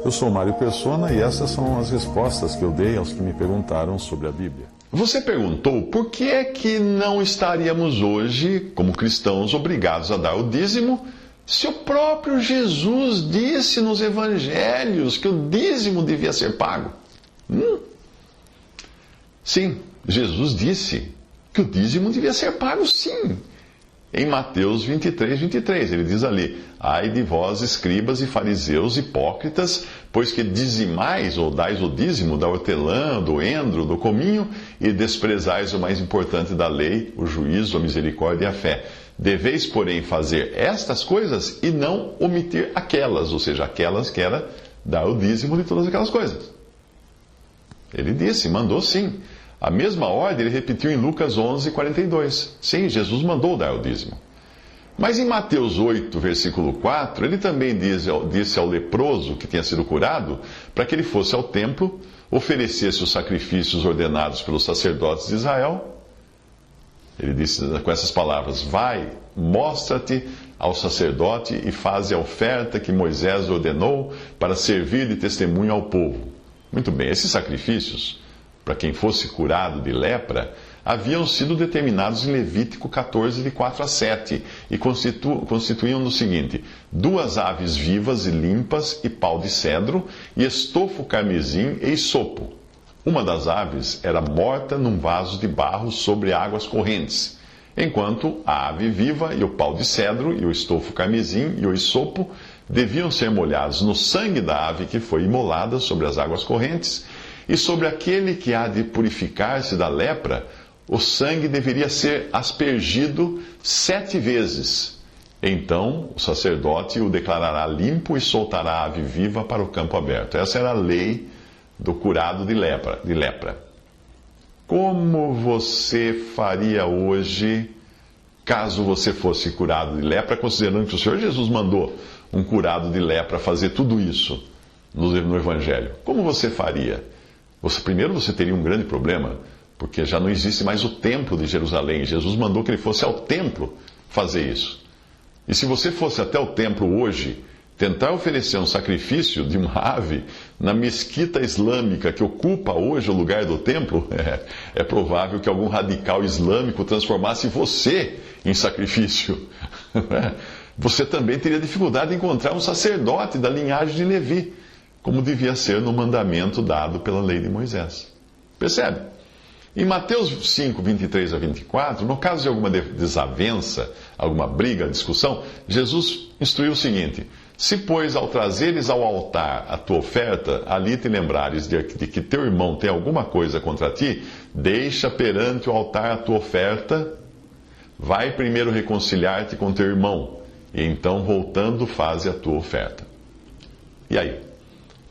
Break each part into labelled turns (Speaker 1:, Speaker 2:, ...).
Speaker 1: Eu sou Mário Persona e essas são as respostas que eu dei aos que me perguntaram sobre a Bíblia.
Speaker 2: Você perguntou por que é que não estaríamos hoje, como cristãos, obrigados a dar o dízimo, se o próprio Jesus disse nos evangelhos que o dízimo devia ser pago? Sim, Jesus disse que o dízimo devia ser pago, sim. Em Mateus 23, ele diz ali: ai de vós, escribas e fariseus hipócritas, pois que dizimais ou dais o dízimo da hortelã, do endro, do cominho, e desprezais o mais importante da lei, o juízo, a misericórdia e a fé. Deveis, porém, fazer estas coisas e não omitir aquelas, ou seja, aquelas que era dar o dízimo de todas aquelas coisas. Ele disse, mandou sim. A mesma ordem ele repetiu em Lucas 11:42. Sim, Jesus mandou dar o dízimo. Mas em Mateus 8, versículo 4, ele também disse ao leproso que tinha sido curado, para que ele fosse ao templo, oferecesse os sacrifícios ordenados pelos sacerdotes de Israel. Ele disse com essas palavras: vai, mostra-te ao sacerdote e faze a oferta que Moisés ordenou para servir de testemunho ao povo. Muito bem, esses sacrifícios, para quem fosse curado de lepra, haviam sido determinados em Levítico 14, de 4 a 7, e constituíam o seguinte: 2 aves vivas e limpas, e pau de cedro, e estofo carmesim e isopo. Uma das aves era morta num vaso de barro sobre águas correntes, enquanto a ave viva e o pau de cedro, e o estofo carmesim e o isopo deviam ser molhados no sangue da ave que foi imolada sobre as águas correntes. E sobre aquele que há de purificar-se da lepra, o sangue deveria ser aspergido 7 vezes. Então o sacerdote o declarará limpo e soltará a ave viva para o campo aberto. Essa era a lei do curado de lepra. Como você faria hoje, caso você fosse curado de lepra, considerando que o Senhor Jesus mandou um curado de lepra fazer tudo isso no Evangelho? Como você faria? Primeiro você teria um grande problema, porque já não existe mais o templo de Jerusalém. Jesus mandou que ele fosse ao templo fazer isso. E se você fosse até o templo hoje, tentar oferecer um sacrifício de uma ave na mesquita islâmica que ocupa hoje o lugar do templo, é provável que algum radical islâmico transformasse você em sacrifício. Você também teria dificuldade de encontrar um sacerdote da linhagem de Levi, como devia ser no mandamento dado pela lei de Moisés. Percebe? Em Mateus 5, 23 a 24, no caso de alguma desavença, alguma briga, discussão, Jesus instruiu o seguinte: se, pois, ao trazeres ao altar a tua oferta, ali te lembrares de que teu irmão tem alguma coisa contra ti, deixa perante o altar a tua oferta, vai primeiro reconciliar-te com teu irmão, e então, voltando, faze a tua oferta. E aí?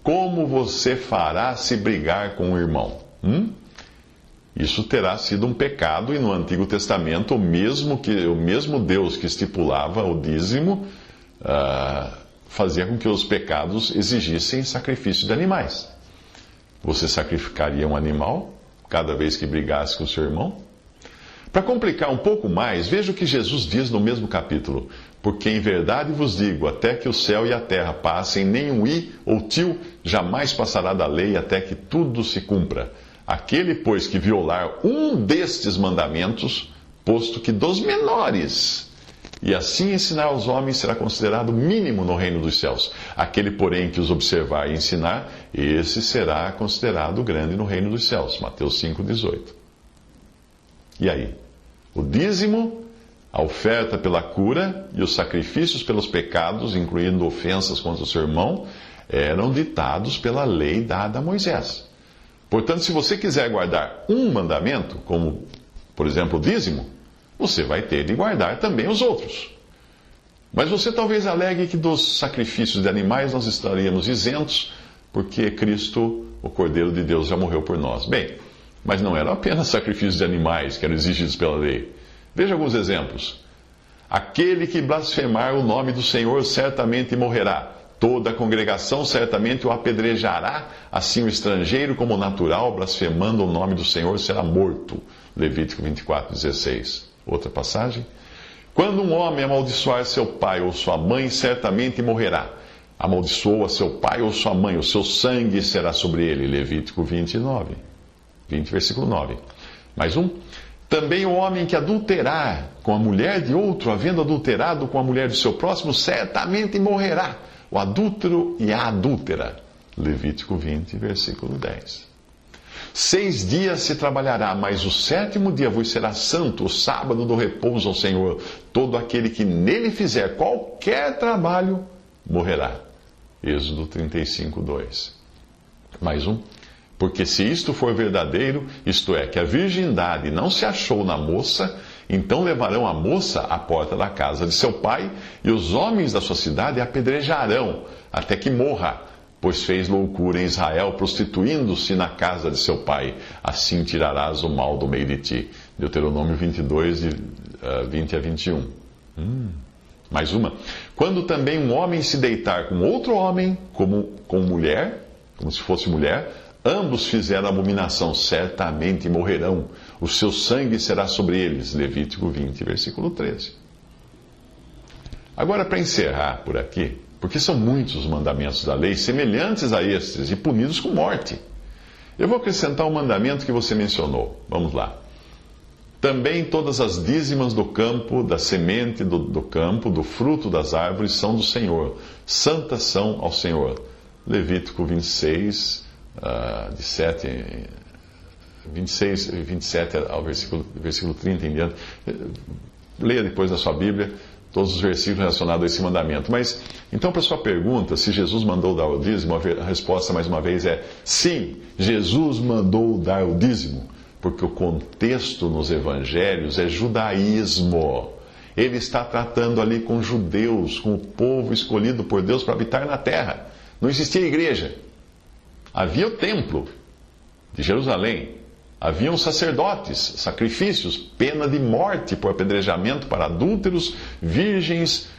Speaker 2: Como você fará se brigar com o irmão? Isso terá sido um pecado, e no Antigo Testamento, o mesmo Deus que estipulava o dízimo fazia com que os pecados exigissem sacrifício de animais. Você sacrificaria um animal cada vez que brigasse com o seu irmão? Para complicar um pouco mais, veja o que Jesus diz no mesmo capítulo: porque em verdade vos digo, até que o céu e a terra passem, nem um i ou tio jamais passará da lei até que tudo se cumpra. Aquele, pois, que violar um destes mandamentos, posto que dos menores, e assim ensinar aos homens, será considerado mínimo no reino dos céus. Aquele, porém, que os observar e ensinar, esse será considerado grande no reino dos céus. Mateus 5,18. E aí? O dízimo, a oferta pela cura e os sacrifícios pelos pecados, incluindo ofensas contra o seu irmão, eram ditados pela lei dada a Moisés. Portanto, se você quiser guardar um mandamento, como, por exemplo, o dízimo, você vai ter de guardar também os outros. Mas você talvez alegue que dos sacrifícios de animais nós estaríamos isentos, porque Cristo, o Cordeiro de Deus, já morreu por nós. Bem, mas não eram apenas sacrifícios de animais que eram exigidos pela lei. Veja alguns exemplos. Aquele que blasfemar o nome do Senhor certamente morrerá. Toda a congregação certamente o apedrejará, assim o estrangeiro como o natural, blasfemando o nome do Senhor, será morto. Levítico 24:16. Outra passagem. Quando um homem amaldiçoar seu pai ou sua mãe, certamente morrerá. amaldiçoa seu pai ou sua mãe, o seu sangue será sobre ele. Levítico 29, 20, versículo 9. Mais um. Também o homem que adulterar com a mulher de outro, havendo adulterado com a mulher do seu próximo, certamente morrerá. O adúltero e a adúltera. Levítico 20, versículo 10. 6 dias se trabalhará, mas o 7º dia vos será santo, o sábado do repouso ao Senhor. Todo aquele que nele fizer qualquer trabalho, morrerá. Êxodo 35, 2. Mais um. Porque se isto for verdadeiro, isto é, que a virgindade não se achou na moça, então levarão a moça à porta da casa de seu pai, e os homens da sua cidade a apedrejarão, até que morra, pois fez loucura em Israel, prostituindo-se na casa de seu pai. Assim tirarás o mal do meio de ti. Deuteronômio 22, 20 a 21. Mais uma. Quando também um homem se deitar com outro homem, como se fosse mulher, ambos fizeram abominação, certamente morrerão. O seu sangue será sobre eles. Levítico 20, versículo 13. Agora, para encerrar por aqui, porque são muitos os mandamentos da lei, semelhantes a estes, e punidos com morte. Eu vou acrescentar um mandamento que você mencionou. Vamos lá. Também todas as dízimas do campo, da semente do campo, do fruto das árvores, são do Senhor. Santas são ao Senhor. Levítico 26, de 27 ao versículo 30 em diante. Leia depois na sua Bíblia todos os versículos relacionados a esse mandamento. Mas, então, para a sua pergunta, se Jesus mandou dar o dízimo, a resposta, mais uma vez, é sim, Jesus mandou dar o dízimo, porque o contexto nos evangelhos é judaísmo. Ele está tratando ali com judeus, com o povo escolhido por Deus para habitar na terra. Não existia igreja. Havia o templo de Jerusalém. Haviam sacerdotes, sacrifícios, pena de morte por apedrejamento para adúlteros, virgens,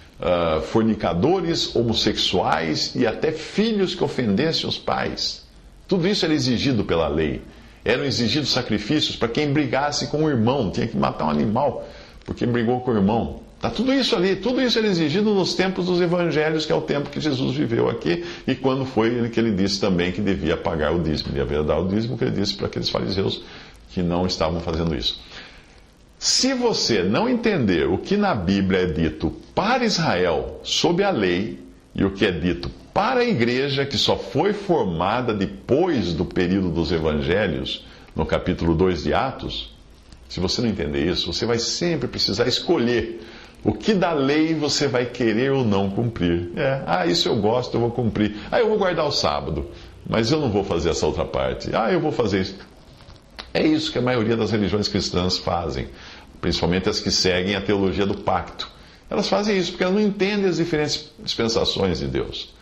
Speaker 2: fornicadores, homossexuais e até filhos que ofendessem os pais. Tudo isso era exigido pela lei. Eram exigidos sacrifícios para quem brigasse com o irmão. Tinha que matar um animal porque brigou com o irmão. Está tudo isso ali, tudo isso era exigido nos tempos dos evangelhos, que é o tempo que Jesus viveu aqui, e quando foi que ele disse também que devia pagar o dízimo, devia dar o dízimo, que ele disse para aqueles fariseus que não estavam fazendo isso. Se você não entender o que na Bíblia é dito para Israel, sob a lei, e o que é dito para a igreja, que só foi formada depois do período dos evangelhos, no capítulo 2 de Atos, se você não entender isso, você vai sempre precisar escolher o que da lei você vai querer ou não cumprir. Isso eu gosto, eu vou cumprir. Eu vou guardar o sábado, mas eu não vou fazer essa outra parte. Eu vou fazer isso. É isso que a maioria das religiões cristãs fazem, principalmente as que seguem a teologia do pacto. Elas fazem isso porque elas não entendem as diferentes dispensações de Deus.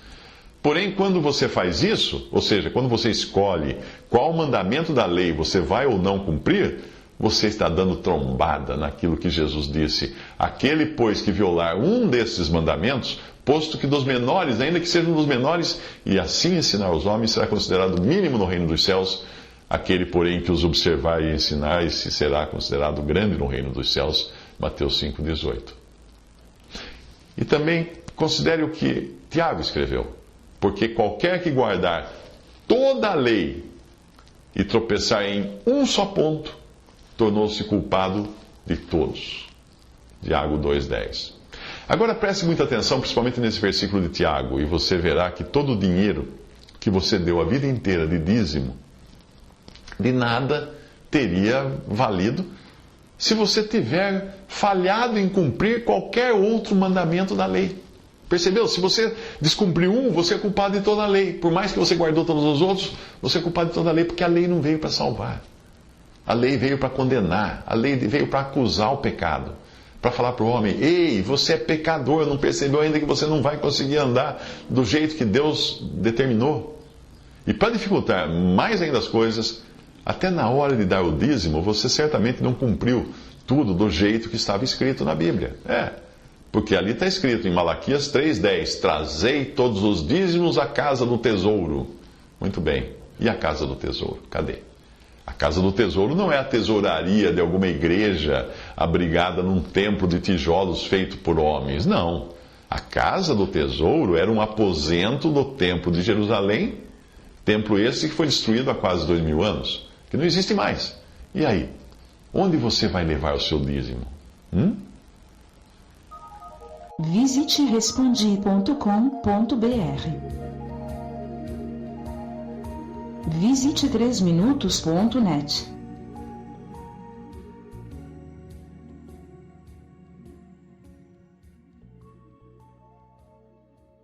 Speaker 2: Porém, quando você faz isso, ou seja, quando você escolhe qual mandamento da lei você vai ou não cumprir, você está dando trombada naquilo que Jesus disse. Aquele, pois, que violar um desses mandamentos, posto que dos menores, ainda que sejam dos menores, e assim ensinar aos homens, será considerado mínimo no reino dos céus. Aquele, porém, que os observar e ensinar, esse será considerado grande no reino dos céus. Mateus 5,18. E também considere o que Tiago escreveu. Porque qualquer que guardar toda a lei e tropeçar em um só ponto, tornou-se culpado de todos. Tiago 2,10. Agora preste muita atenção, principalmente nesse versículo de Tiago, e você verá que todo o dinheiro que você deu a vida inteira de dízimo, de nada teria valido se você tiver falhado em cumprir qualquer outro mandamento da lei. Percebeu? Se você descumpriu um, você é culpado de toda a lei. Por mais que você guardou todos os outros, você é culpado de toda a lei, porque a lei não veio para salvar. A lei veio para condenar, a lei veio para acusar o pecado, para falar para o homem: ei, você é pecador, não percebeu ainda que você não vai conseguir andar do jeito que Deus determinou? E para dificultar mais ainda as coisas, até na hora de dar o dízimo, você certamente não cumpriu tudo do jeito que estava escrito na Bíblia. Porque ali está escrito em Malaquias 3,10: trazei todos os dízimos à casa do tesouro. Muito bem, e a casa do tesouro? Cadê? A casa do tesouro não é a tesouraria de alguma igreja abrigada num templo de tijolos feito por homens. Não. A casa do tesouro era um aposento do templo de Jerusalém, templo esse que foi destruído há quase 2000 anos, que não existe mais. E aí? Onde você vai levar o seu dízimo?
Speaker 3: Visite respondi.com.br. Visite 3minutos.net.